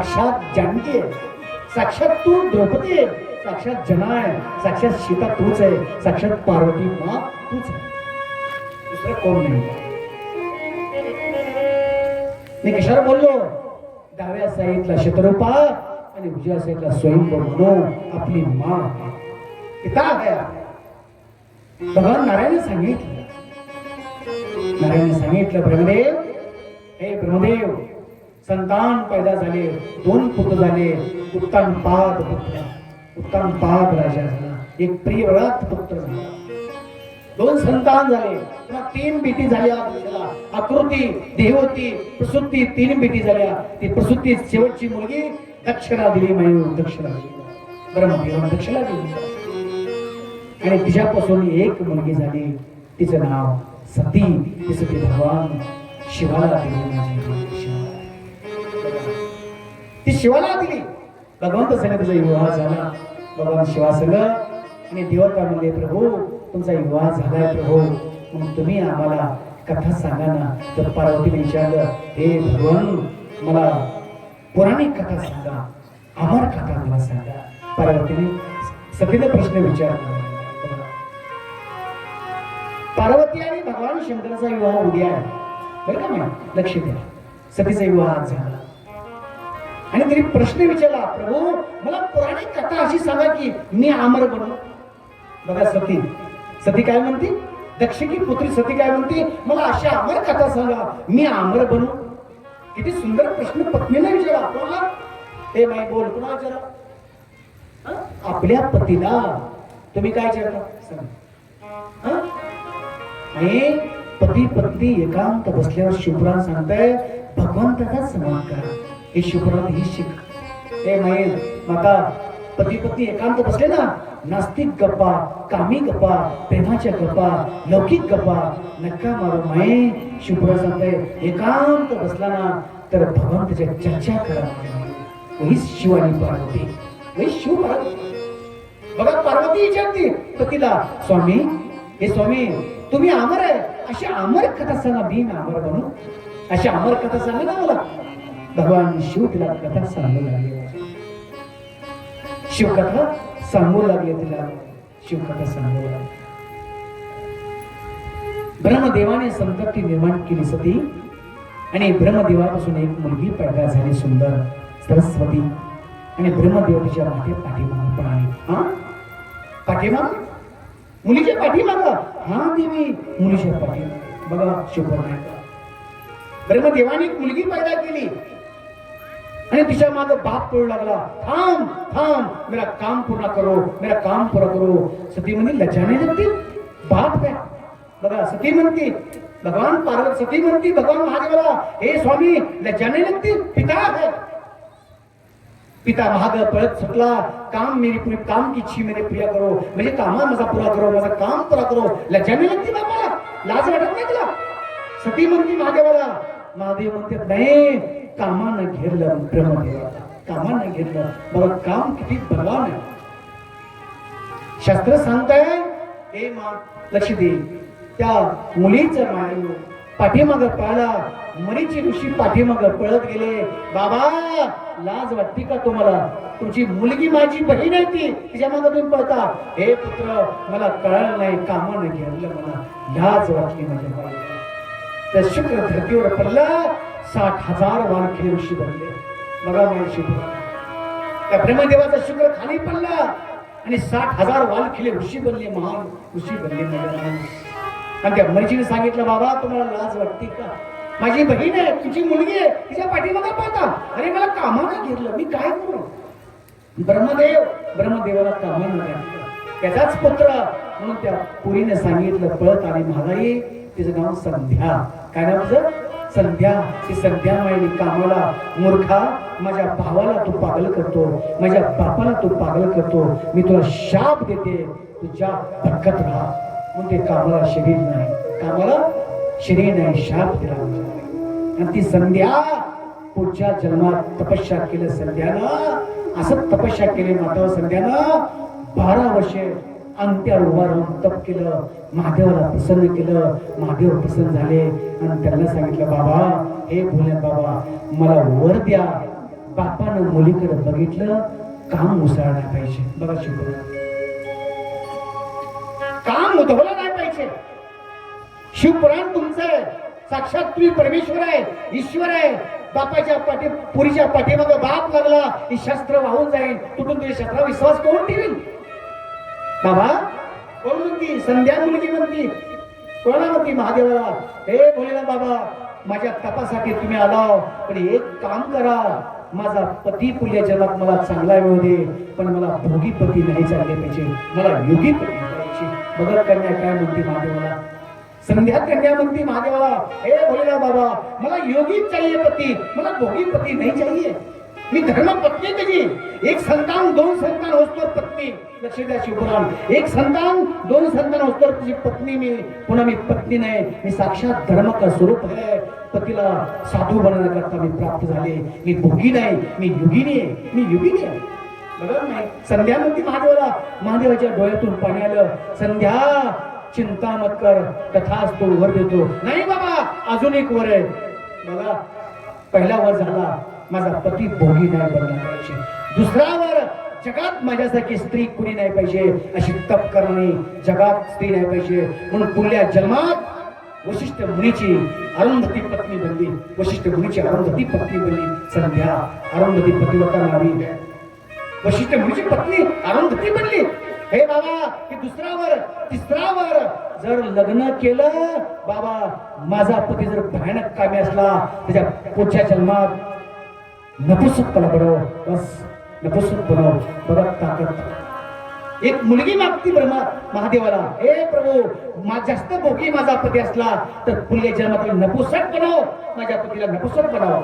साक्षात जानकी आहे, साक्षात तू द्रौपदी आहे, साक्षात जना आहे, साक्षात सीता तूच आहे, साक्षात पार्वती माँ तूच आहे, दुसरं कोण नाही. मी कशावर बोललो? डाव्या साईडला शतरूपा आणि उजव्या साईडला स्वयंभू आपली माँ पिता आहे. भगवान नारायण सांगितलं, नारायण सांगितलं ब्रह्मदेव, हे ब्रह्मदेव, संतान पैदा झाले, 2 पुत्र झाले, उत्तानपाद पुत्र, उत्तानपाद राजा झाला, एक प्रियव्रत पुत्र झाला, 2 संतान झाले, 3 बेटी झाल्या. आकृती, देवती, प्रसूती 3 बेटी झाल्या. ती प्रसूती शेवटची मुलगी दक्षिणा दिली, मायू दक्षिणा दिली, ब्रह्मदेवाने दक्षिणा दिली आणि तिच्यापासून एक मुलगी झाली, तिचं नाव सती. ती सती भगवान शिवाला दिली, ती शिवाला दिली. भगवंत संग तिचा विवाह झाला, भगवान शिवा संग. आणि देवता म्हणले, प्रभू तुमचा विवाह झालाय प्रभू, मग तुम्ही आम्हाला कथा सांगा ना. तर पार्वतीने विचारलं, हे भगवान मला पौराणिक कथा सांगा, अमर कथा मला सांगा. पार्वतीने सतीने प्रश्न विचारला. पार्वती आणि भगवान शंकराचा विवाह उद्या आहे, बरं का मॅम, लक्ष द्या. सतीचा विवाह झाला आणि तरी प्रश्न विचारला, प्रभू मला पौराणिक कथा अशी सांगा की मी अमर बनू. बघा सती, सती काय म्हणते, दक्ष की पुत्री सती काय म्हणते, मला अशी अमर कथा सांगा, मी अमर बनू. किती सुंदर प्रश्न पत्नीने विचारला. कोणाला? हे माय बोल, कोणाला विचारला? आपल्या पतीला तुम्ही काय विचारता? आणि पती पत्नी एकांत बसल्यावर शुभ्रान सांगताय, भगवंताचा सन्मान करा. हे शुभ्रान ही शिक. हे माय माता, पती पत्नी एकांत बसले ना, नास्तिक गप्पा, कामी गप्पा, प्रेमाच्या गप्पा, लौकिक गप्पा नका मारू. माय शुभ्रा सांगताय, एकांत बसला ना तर भगवंताच्या चर्चा करा. वही शिवानी पार्वती, वही शिव पार्वती. बघा पार्वती विचारते पतीला, स्वामी, हे स्वामी तुम्ही अमर आहे, अशी अमर कथा सांगा, मी अमर बनू. अशी अमर कथा सांगा ना मला. भगवान शिव तिला कथा सांगू लागले, शिवकथा सांगू लागले तिला, शिवकथा सांगू लागले. ब्रह्मदेवाने संतती निर्माण केली सती आणि ब्रह्मदेवापासून एक मुलगी पैदा झाली, सुंदर सरस्वती. आणि ब्रह्मदेव तिच्या पाठीमागे पण आले. हा पाठीमागे, मुलीच्या पाठीमाग, हा देवी मुलीच्या पाठीमाग. बघा शुभ्र, ब्रह्मदेवाने एक मुलगी पैदा केली आणि तिच्या मागे बाप पडू लागला, थांब थांब, मेरा काम पूर्ण करो, मेरा काम पूरा करो. सती म्हणली, लज्जा नाही लगती, बाप काय. बघा सती म्हणती, भगवान पार्वती सती म्हणती भगवान महादेवाला, हे स्वामी लज्जा नाही लगती, पिता है. पिता महाग पळत सुटला, काम मेरी पूरी काम की इच्छी मेरे प्रिया करो, म्हणजे कामा माझा पुरा करो, माझा काम पुरा करो. लज्जा नाही लगती बापाला, लाज वाटत नाही तुला? सती म्हणती महादेवाला. महादेव म्हणते, नाही, कामानं घेरलं ब्रह्मदेवाला, कामानं घेरलं. बघा काम किती बलवान आहे. शास्त्र सांगताय, हे मा लक्ष दे, त्या मुलीचं माय पाठीमाग पाहिला, मरीची ऋषी पाठीमाग पळत गेले. बाबा लाज वाटते का तुम्हाला? तुमची मुलगी माझी बहीण आहे, ती तिच्या मागे तुम्ही पळता. हे पुत्र मला कळलं नाही, कामानं घेरलं, मला लाज वाटली माझ्या बाईला. तर शुक्र धरतीवर पडला, 60,000 वानखिळे ऋषी बनले. बघा माझी शुक्र, त्या ब्रह्मदेवाचा शुक्र खाली पडला आणि 60,000 वानखिळे ऋषी बनले, महान ऋषी बनले. आणि त्या मनीषीने सांगितलं, बाबा तुम्हाला लाज वाटते का? माझी बहीण आहे, तुझी मुलगी आहे, तिच्या पाठीमागे पाहता, अरे मला कामानं घेतलं, मी काय करू? ब्रह्मदेवाला कामानं घेतलं, त्याचाच पुत्र म्हणून त्या पुरीने सांगितलं, पळत आली महागाई. तिचं नाव संध्या. काय नाव तुझं? संध्या. ती संध्या मायली कामाला, मूर्खा माझ्या भावाला तू पागल करतो, माझ्या बापाला तू पागल करतो, मी तुला शाप देते, तुझ्या भटकत राहा. म्हणून ते कामाला शरीर नाही, कामाला शरीर नाही, शाप दिला. आणि ती संध्या पुढच्या जन्मात तपस्या केलं संध्यानं, असं तपस्या केली माता संध्यानं. 12 वर्षे अंत्यावर उभा राहून तप केलं, महादेवाला प्रसन्न केलं. महादेव प्रसन्न झाले आणि त्यांना सांगितलं, बाबा हे भोले बाबा मला वर द्या, बापानं मुलीकडे बघितलं, काम उसळलं नाही पाहिजे. बघा शिकवलं, काम उधवलं नाही पाहिजे. शिवपुराण तुमचं आहे, साक्षात तुम्ही परमेश्वर आहे, ईश्वर आहे. बापाच्या पाठी पुरीच्या पाठीमागे बाप लागला ही शस्त्र वाहून जाईल, तुटून तुझ्या शस्त्रावर विश्वास कोण ठेवील? बाबा कोण म्हणती? संध्या मुलगी म्हणती. कोणा म्हणती? महादेवाला. हे भोलेनाथ बाबा, माझ्या तपासाठी तुम्ही आला, पण एक काम करा, माझा पती पुढल्या जन्मात मला चांगला मिळू दे, पण मला भोगी पती नाही चालले पाहिजे, मला योगी पती पाहिजे. बघा कन्या काय म्हणते महादेवाला. संध्या कन्या म्हणती महादेवाला, हे भोलेनाथ बाबा, मला योगी चाहिए पती, मला भोगी पती नहीं चाहिए. मी धर्म पत्नी त्याची. एक संतान दोन संतान होतो पत्नी. लक्ष द्या शिवपुराण. एक संतान दोन संतान होतो तुझी पत्नी मी. पुन्हा मी पत्नी नाही, मी साक्षात धर्म का स्वरूप आहे. पतीला साधू बनवण्याकरता मी प्राप्त झाले. मी भोगी नाही, मी योगिनी आहे, मी योगिनी आहे. बरोबर नाही? संध्या म्हणती महादेवाला. महादेवाच्या डोळ्यातून पाणी आलं. संध्या चिंता मत कर, तथास्तु वर देतो. नाही बाबा, अजून एक वर आहे. बघा, पहिला वर झाला, माझा पती भोगी नाही बनला पाहिजे. दुसरा वर, जगात माझ्यासारखी स्त्री कुणी नाही पाहिजे, अशी तप करणे जगात स्त्री नाही पाहिजे. म्हणून पुढल्या जन्मात वशिष्ठ मुनीची अरुंधती पत्नी बनली. वशिष्ठ मुनीची अरुंधती पत्नी बनली संध्या. अरुंधती पतिव्रता नारी, वशिष्ठ मुनीची पत्नी अरुंधती बनली. हे बाबा, हे दुसरा वर. तिसरा वर, जर लग्न केलं बाबा, माझा पती जर भयानक कामी असला, त्याच्या पुढच्या जन्मात नपुसकपणा बनव. बस नपुसक बनव. बघा ताकद. एक मुलगी मागती ब्रह्मा महादेवाला, हे प्रभू, जास्त भोगी माझा पती असला तर पुढल्या जन्मात नपुसक बनव, माझ्या पतीला नपुसक बनव.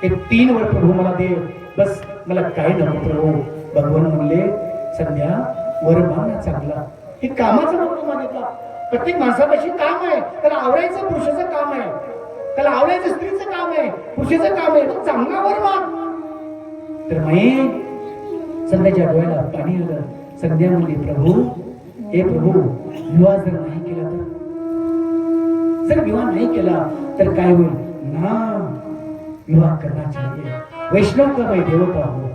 हे 3 वर प्रभू मला दे, बस मला काय नको प्रभू. भगवान म्हणले, संध्या वर मागणं चांगला. हे कामाचं नको मागितला. प्रत्येक माणसापाशी काम आहे, त्याला आवडायचं पुरुषाचं काम आहे, त्याला आवडायचं स्त्रीचं काम आहे, पुरुषाचं काम आहे. तो चांगला वर माग. तर माई संध्याच्या डोळ्याला पाणी आलं. संध्या म्हणली, प्रभू, हे प्रभू, विवाह जर नाही केला तर, जर विवाह नाही केला तर काय होईल ना? विवाह करना चाहिए. वैष्णव का मैं देवता हूँ,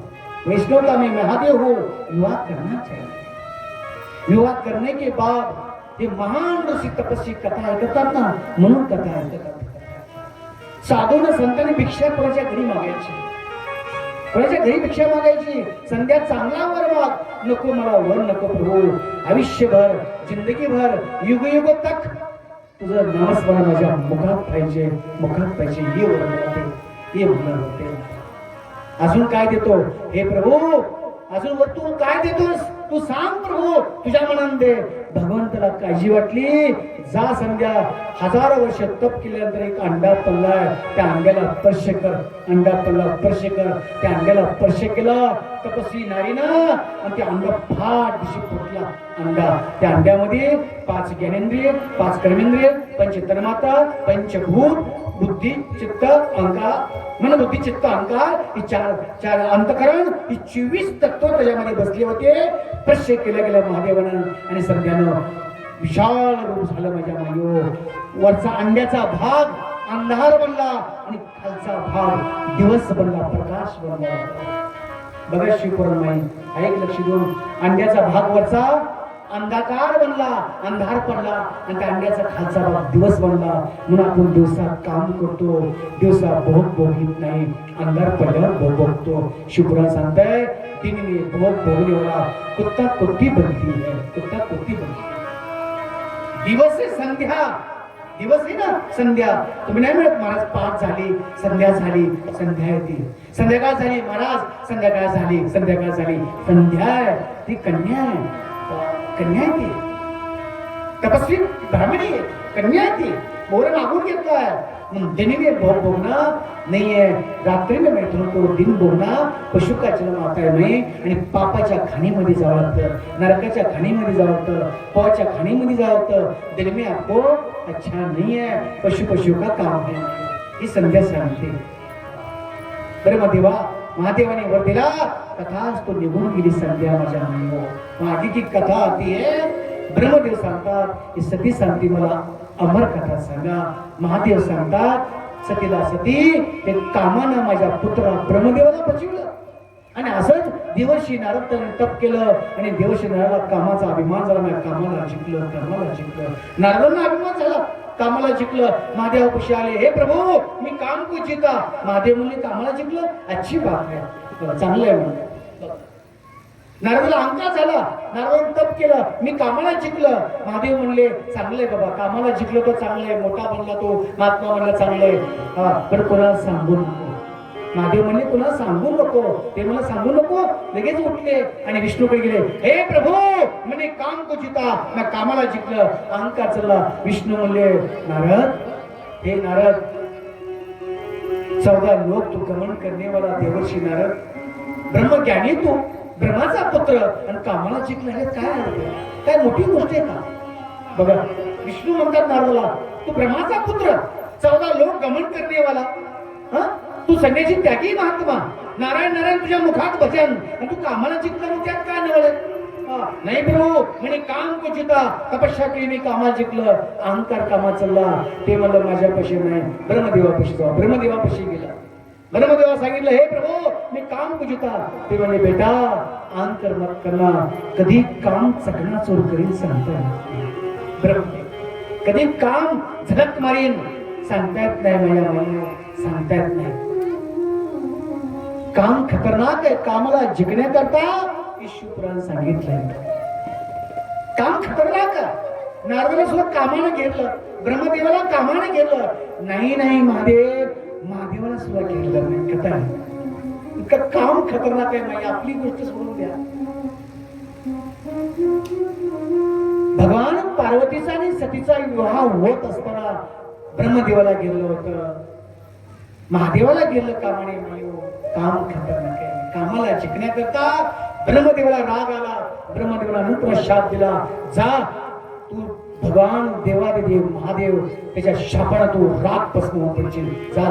वैष्णव का मैं महादेव हूँ. विवाह करना चाहिए. विवाह करने के बाद ये महान ऋषी तपस्वी कथा ऐकतात ना, म्हणून कथा ऐकतात. साधून संतांनी भिक्षा कोणाच्या घरी मागायची, कोणाच्या घरी भिक्षा मागायची. संध्या चांगला वर माग. नको मला वर नको प्रभू, आयुष्यभर, जिंदगीभर, युगयुग तक तुझं नामस्मरण माझ्या मुखात पाहिजे, मुखात पाहिजे. ये वर होते, ये वर होते. अजून काय देतो? हे प्रभू, अजून वर तू काय देतोस? तू सांग प्रभू, तुझ्या मनात दे. भगवंताला काळजी वाटली. जा संध्या, 1000 वर्ष तप केल्यानंतर एक अंडा पडलाय, त्या अंड्याला स्पर्श कर. अंडा पडला, स्पर्श कर. त्या अंड्याला स्पर्श केला तपस्वी नारीनं, आणि त्या अंडा फाट दिशी फुटला. अंडा, त्या अंड्यामध्ये 5 ज्ञानेंद्रिय, 5 कर्मेंद्रिय, पंचतन्मात्रा, पंचभूत, बुद्धी, चित्त, अहंकार, मन, बुद्धी, चित्त, अहंकार, ही चार अंतकरण, ही 24 तत्व त्याच्यामध्ये बसले होते. स्पर्श केल्या गेल्या महादेवानं आणि संध्यानं. विशाल रूप झालं माझ्या मायो. वरचा अंड्याचा भाग अंधार बनला आणि खालचा भाग दिवस बनला, प्रकाश बनला. बघा शिवपुराण माई, ऐक लक्ष देऊन. अंड्याचा भाग वरचा अंधकार बनला, अंधार पडला, आणि त्या अंड्याचा खालचा भाग दिवस बनला. म्हणून आपण दिवसा काम करतो, दिवसा भोग भोगीत नाही, अंधार पडल्यावर भोग भोगतो. शिवपुराण सांगताय, दिन में भोग भोगने वाला कुत्ता कुत्ती बनती है, कुत्ता कुत्ती बनती है. दिवस आहे संध्या, दिवस आहे ना संध्या. तुम्ही नाही म्हणत महाराज पाठ झाली, संध्या झाली, संध्या येते. संध्याकाळ झाली महाराज, संध्याकाळ झाली, संध्याकाळ झाली. संध्या ती कन्या आहे, कन्या आहे ती. तपस्वी ब्राह्मणी आहे, कन्या आहे ती. मोर मागून घेतलाय. दिन में भोग भोगना नहीं है, रात्री में मैथुन को दिन भोगना पशु का जन्म आता है नहीं. आणि पापाच्या खाणीमध्ये जावं लागतं, नरकाच्या खाणीमध्ये जावं लागतं, पवाच्या खाणीमध्ये जावं लागतं. दिन में आपको अच्छा नहीं है, पशु का काम है. ही संध्या सांगते. बरं मग देवा, महादेवाने वर दिला, तथाच तो निघून गेली संध्या माझ्या मनावर. माझी ती कथा आती आहे. ब्रह्मदेव सांगतात, ही सती सांगते मला अमर कथा सांगा. महादेव सांगतात, सतीला सती ते कामानं माझ्या पुत्रा ब्रह्मदेवाला बचिवलं. आणि असंच देवर्षी नारद तप केलं आणि देवर्षी नारदाला कामाचा अभिमान झाला. मी कामाला जिंकलं, कामाला जिंकलं. नारदांना अभिमान झाला, कामाला जिंकलं. महादेवापाशी आले, हे प्रभू मी काम को जीता. महादेव म्हणले कामाला जिंकलं, अच्छी बात आहे, चांगलं आहे म्हणलं. नारदाला अहंकार झाला, नारदाने तप केलं, मी कामाला जिंकलं. महादेव म्हणले चांगलंय बाबा, कामाला जिंकलं तर चांगलंय, मोठा बनला तो, महात्मा बनला चांगलंय, पण कोणाला सांगू नको. महादेव म्हणले कोणाला सांगू नको. ते मला सांगू नको. लगेच उठले आणि विष्णूकडे गेले, हे प्रभू म्हणे काम को जीता, मैं कामाला जिंकलं. अहंकार चालला. विष्णू म्हणले नारद, हे नारद 14 लोक तू गमन करने वाला देवर्षी नारद, ब्रह्मज्ञानी तू, ब्रह्माचा पुत्र आणि कामाला जिंकला, हे काय अर्थ? काय मोठी गोष्ट आहे का? बघा विष्णू म्हणतात नारदाला, तू ब्रह्माचा पुत्र, 14 लोक गमन करने वाला, तू संन्यासी त्यागी महात्मा, नारायण नारायण तुझ्या मुखात भजन, आणि तू कामाला जिंकला, मग त्यात काय नवल? नाही प्रभू म्हणे काम को जिता, तपस्या केली मी कामाला जिंकलं. अहंकार कामात चालला. ते म्हणलं माझ्यापाशी नाही, ब्रह्मदेवापाशी जाऊ. ब्रह्मदेवापाशी गेला. ब्रह्मदेवा सांगितलं, हे प्रभू मी काम को जिता. ते म्हणले बेटा अहंकार मत करना, कधी काम चकना चोर करीन सांगता ब्रह्म, कधी काम झलक मारीन सांगता येत नाही. माझ्या सांगता येत नाही. काम खतरनाक आहे, कामाला जिंकण्याकरता ईश्वराने सांगितलंय. काम खतरनाक आहे. नारदाला सुद्धा कामानं घेतलं, ब्रह्मदेवाला कामानं घेतलं. नाही नाही महादेवाला सुद्धा घेतलं नाही. कथा आहे इतकं काम खतरनाक आहे. नाही आपली गोष्ट सोडून द्या. भगवान पार्वतीचा आणि सतीचा विवाह होत असताना ब्रह्मदेवाला गेलं होतं, महादेवाला गेलं कामाने. काम खतरनाक आहे. कामाला जिंकण्याकरता ब्रह्मदेवाला राग आला. ब्रह्मदेवाला नंतर शाप दिला, जा तू भगवान देवादेव महादेव त्याच्या शापाला तू राग पसरवून पडशील. जा,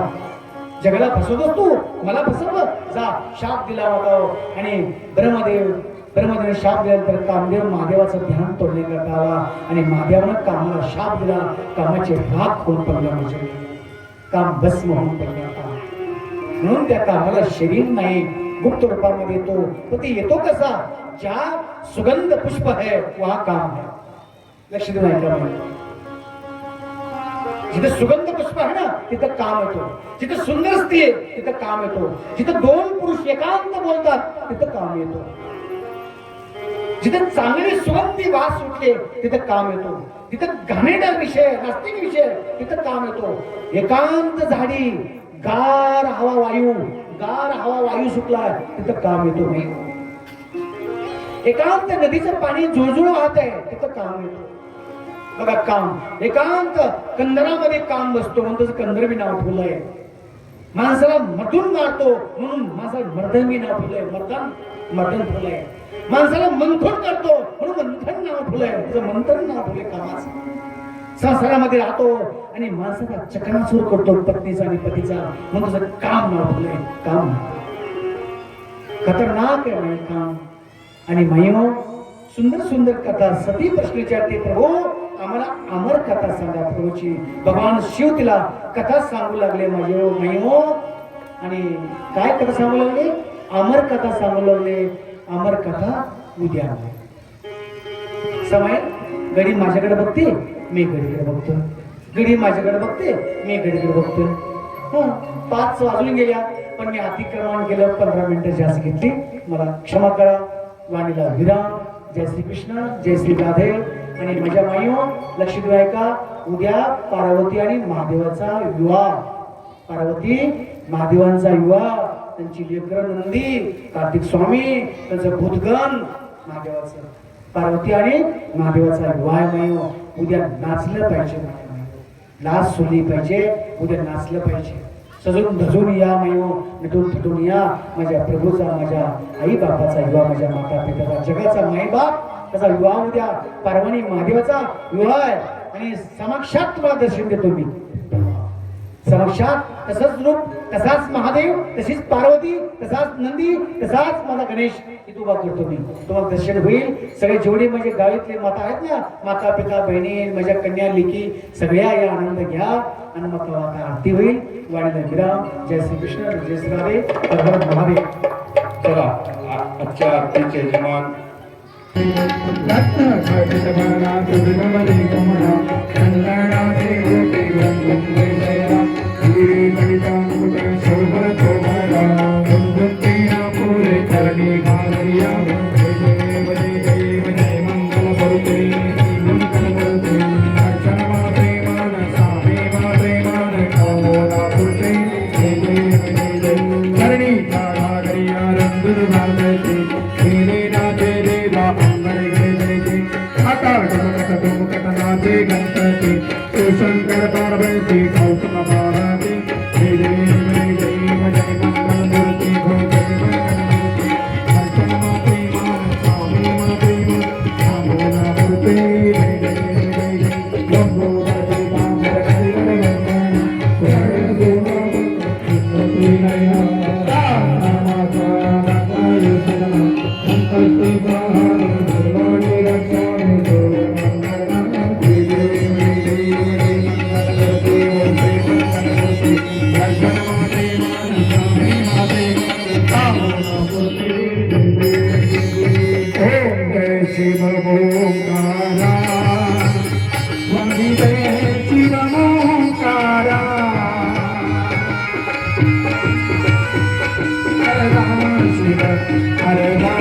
जगाला फसवतोस तू, मला फसवलं, जा. शाप दिला होता. आणि ब्रह्मदेवाने शाप दिल्यानंतर कामदेव महादेवाचं ध्यान तोडण्याकरता आला आणि महादेवानं कामाला शाप दिला. कामाचे राग होऊन पडला, म्हणजे काम भस्म होऊन पडले. म्हणून त्या कामाला शरीर नाही, गुप्त रूपामध्ये येतो. तो ते येतो कसा? ज्या सुगंध पुष्प है वहा काम है. लक्ष देऊन ऐका. जिथे सुगंध पुष्प आहे ना तिथं काम येतो. जिथे सुंदर स्त्री आहे तिथं काम येतो. जिथे 2 पुरुष एकांत बोलतात तिथं काम येतो. जिथे चांगले सुगंधी वास सुटले तिथं काम येतो. तिथं घाणेरडा विषय, नास्तिक विषय तिथं काम येतो. एकांत झाडी, गार हवा वायू सुटला तिथं काम येतो. नाही एकांत नदीचं पाणी जुळजुळ वाहत आहे तिथं काम येतो. बघा काम एकांत कंदरामध्ये काम बसतो म्हणून त्याचं कंदर बी नाव ठेवलंय. माणसाला मर्दून मारतो म्हणून माणसाला मर्दन बी नाव ठेवलंय. मर्दन ठेवलंय. माणसाला मंथन करतो म्हणून मंथन नाव ठेवलंय. त्याचं मंथन नाव ठेवलंय कामाचं. संसारामध्ये राहतो आणि माणसाचा चकनाचूर करतो पत्नीचा आणि पतीचा म्हणून त्याचं काम नाव ठेवलंय. काम खतरनाक आहे नाही काम. आणि महिमा सुंदर सुंदर कथा. सती प्रश्न विचारते, प्रभू आम्हाला अमर कथा सांगा प्रभूची. भगवान शिव तिला कथा सांगू लागले माझे महिमो. आणि काय कथा सांगू लागले? अमर कथा सांगू लागले. अमर कथा उद्या समय. गडी माझ्याकडे बघते, मी गडीकडे बघतो. गडी माझ्याकडे बघते, मी गडीकडे बघतो. 5 वाजून गेल्या पण मी अतिक्रमण केलं. 15 मिनिटं जास्त घेतली, मला क्षमा करा. वाणीला विराम. जय श्री कृष्ण, जय श्री राधे. आणि माझ्या माईओ लक्ष देऊ ऐका. उद्या पार्वती आणि महादेवाचा विवाह. पार्वती महादेवांचा विवाह. त्यांची लेकर नंदी, कार्तिक स्वामी, त्यांचं भूतगण, महादेवाचं पार्वती आणि महादेवाचा विवाह. माईओ उद्या नाचलं पाहिजे. लाज सोडली पाहिजे. उद्या नाचलं पाहिजे. सजून धजून या माईओ, नटून थटून या. माझ्या प्रभूचा, माझ्या आई बापाचा विवाह, माझ्या माता पित्याचा, जगाचा माईबाप त्याचा विवाह उद्या. पार्वती महादेवाचा विवाह आहे. आणि समक्षात तुम्हाला दर्शन देतो मी. समक्षात तसंच रूप, तसाच महादेव, तशीच पार्वती, तसाच नंदी, तसाच माझा गणेश इथं उभा करतो मी. तुम्हाला दर्शन होईल. सगळे जेवढे म्हणजे गावीतले माता आहेत ना, माता पिता बहिणी माझ्या कन्या लेकी सगळ्या या आनंद घ्या आणि मग आता आरती होईल. वाणीला विराम. जय श्री कृष्ण, जय श्री राधे, हर हर महादेव. चला आजच्या आरतीचे यजमान शंकर पार्वती गौतम पार्वती जय जय जय जय जय मंगल मूर्ति भगवती अर्चना माते मान स्वामी माते मान नमो नमस्ते जय जय जय जय लंबोदर पीतांबर हरिहर वंदन जय गुरु नया माता गंगाय शरणं संकल्पे बहार सर्वाणि रक्षामि शिव ओंकारा वंदिते शिव ओंकारा हरे राम शिव हरे राम